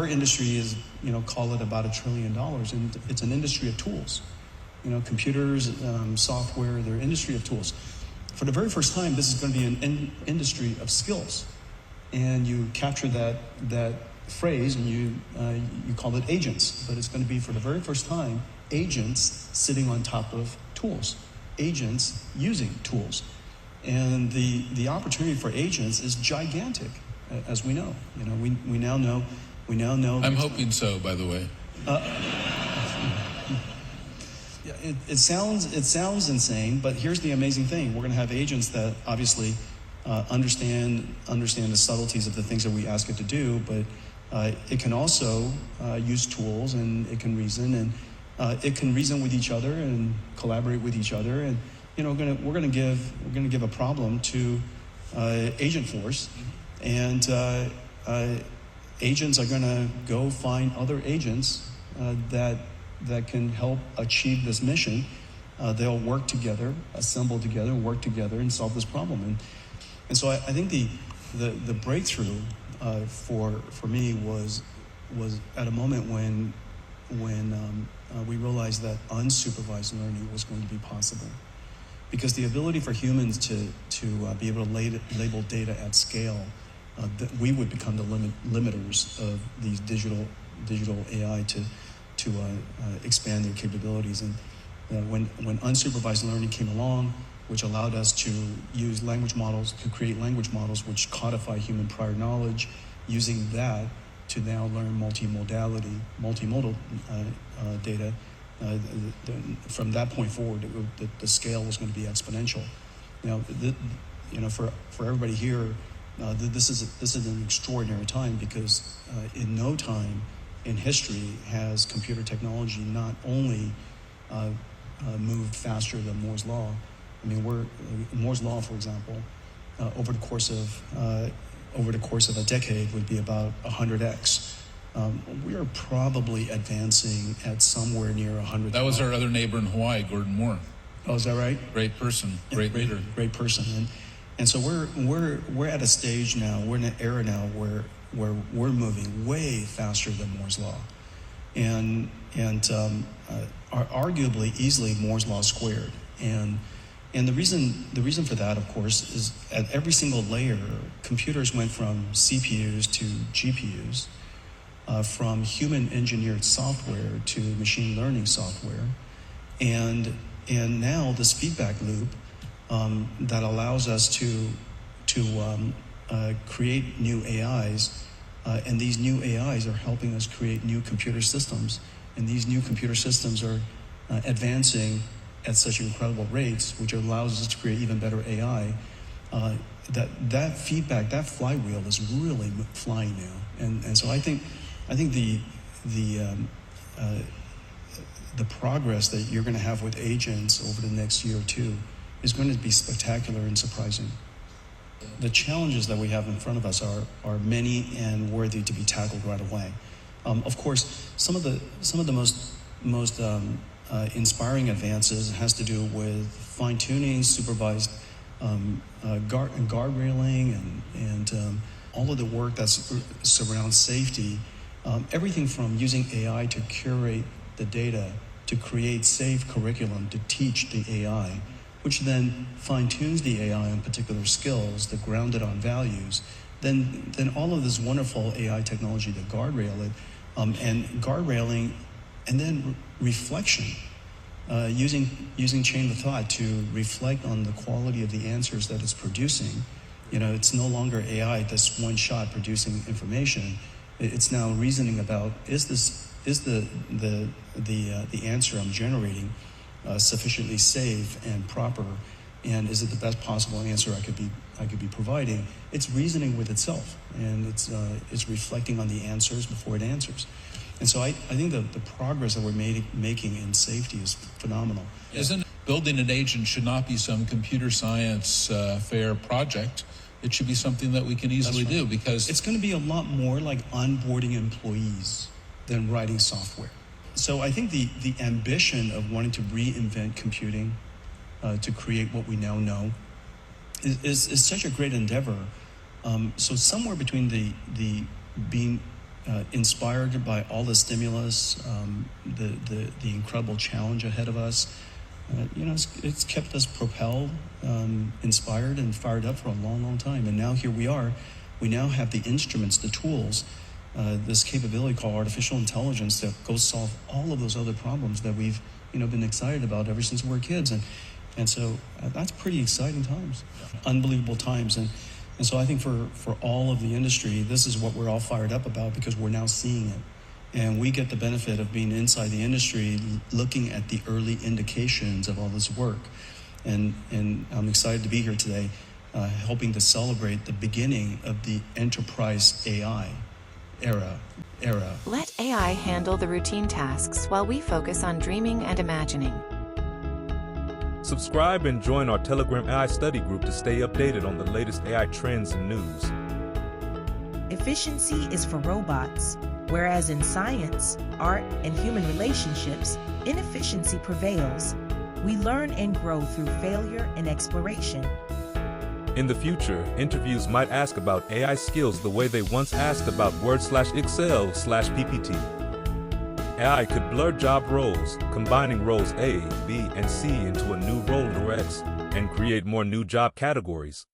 our industry is, call it about $1 trillion, and it's an industry of tools. Computers, software, they're industry of tools. For the very first time, this is going to be an industry of skills. And you capture that phrase and you call it agents, but it's going to be for the very first time agents sitting on top of tools, agents using tools. And the opportunity for agents is gigantic, as we know. We now know. I'm hoping so, by the way. It sounds insane, but here's the amazing thing: we're going to have agents that obviously understand the subtleties of the things that we ask it to do, but it can also use tools, and it can reason, and it can reason with each other and collaborate with each other. And we're going to give a problem to Agent Force, and agents are going to go find other agents that can help achieve this mission. They'll work together, assemble together, work together, and solve this problem. And so I think the breakthrough for me was at a moment when we realized that unsupervised learning was going to be possible, because the ability for humans to be able to label data at scale, that we would become the limiters of these digital AI to expand their capabilities. And when unsupervised learning came along, which allowed us to use language models, to create language models which codify human prior knowledge, using that to now learn multimodal data, from that point forward, the scale was going to be exponential. For everybody here, this is an extraordinary time, because in no time in history has computer technology not only moved faster than Moore's law. I mean, Moore's law, for example, over the course of a decade would be about 100x. We are probably advancing at somewhere near 100. That was our other neighbor in Hawaii, Gordon Moore. Oh, is that right? Great person, great leader. Great person. And so we're at a stage now, we're in an era now where we're moving way faster than Moore's law, and are arguably easily Moore's law squared. And the reason for that, of course, is at every single layer, computers went from CPUs to GPUs, from human engineered software to machine learning software, and now this feedback loop that allows us to create new AIs, and these new AIs are helping us create new computer systems, and these new computer systems are advancing at such incredible rates, which allows us to create even better AI. That feedback, that flywheel is really flying now, and so I think the progress that you're going to have with agents over the next year or two is going to be spectacular and surprising. The challenges that we have in front of us are many and worthy to be tackled right away. Of course, some of the most inspiring advances has to do with fine-tuning, supervised guardrailing, and all of the work that surrounds safety. Everything from using AI to curate the data, to create safe curriculum to teach the AI, which then fine-tunes the AI on particular skills that ground it on values. Then all of this wonderful AI technology to guardrail it, and guardrailing, and then reflection, using chain of thought to reflect on the quality of the answers that it's producing. It's no longer AI that's one shot producing information. It's now reasoning about, is the answer I'm generating sufficiently safe and proper, and is it the best possible answer I could be providing? It's reasoning with itself, and it's reflecting on the answers before it answers. And so I think the progress that we're making in safety is phenomenal. Isn't building an agent should not be some computer science fair project? It should be something that we can easily do, because it's going to be a lot more like onboarding employees than writing software. So I think the ambition of wanting to reinvent computing to create what we now know is such a great endeavor. So somewhere between the being inspired by all the stimulus, the incredible challenge ahead of us. It's kept us propelled, inspired, and fired up for a long, long time. And now here we are. We now have the instruments, the tools, this capability called artificial intelligence that goes solve all of those other problems that we've been excited about ever since we were kids. And so that's pretty exciting times, unbelievable times. And so I think for all of the industry, this is what we're all fired up about because we're now seeing it. And we get the benefit of being inside the industry, looking at the early indications of all this work. And I'm excited to be here today, helping to celebrate the beginning of the enterprise AI era. Let AI handle the routine tasks while we focus on dreaming and imagining. Subscribe and join our Telegram AI study group to stay updated on the latest AI trends and news. Efficiency is for robots, whereas in science, art, and human relationships, inefficiency prevails. We learn and grow through failure and exploration. In the future, interviews might ask about AI skills the way they once asked about Word/Excel/PPT. AI could blur job roles, combining roles A, B, and C into a new role or X, and create more new job categories.